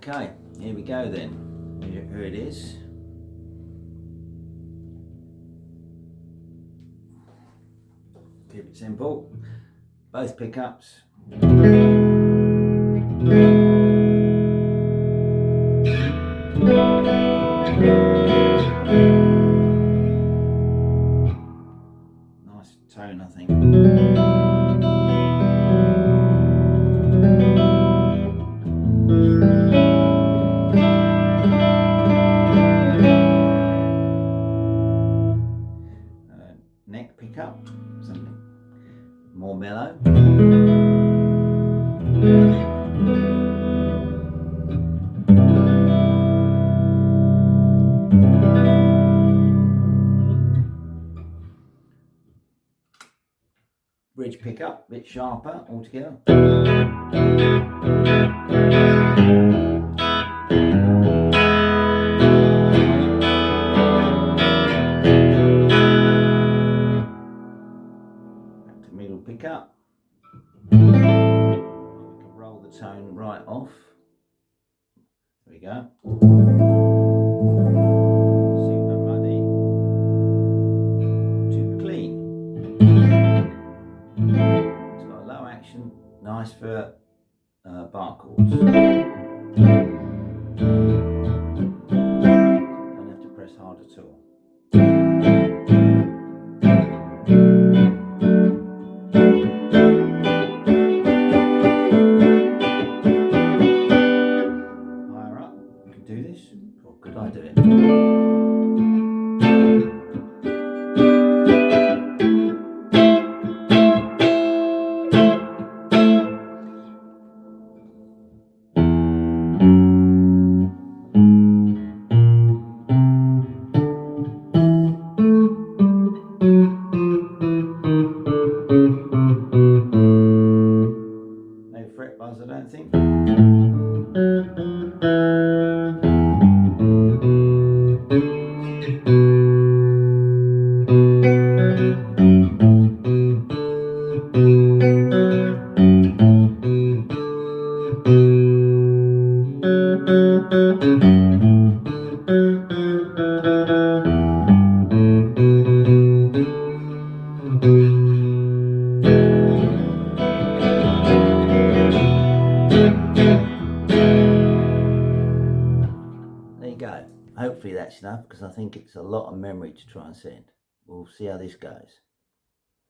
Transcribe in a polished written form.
Okay, here we go then. Here it is. Keep it simple. Both pickups. Nice tone, I think. Neck pickup, something more mellow. Bridge pickup, a bit sharper altogether. Back to middle pickup. We can roll the tone right off. There we go. Super muddy. Too clean. It's got a low action, nice for bar chords. Don't have to press hard at all. Higher up, we can do this. Or could I do it? No fret buzz, I don't think. There you go. Hopefully that's enough, because I think it's a lot of memory to try and send. We'll see how this goes.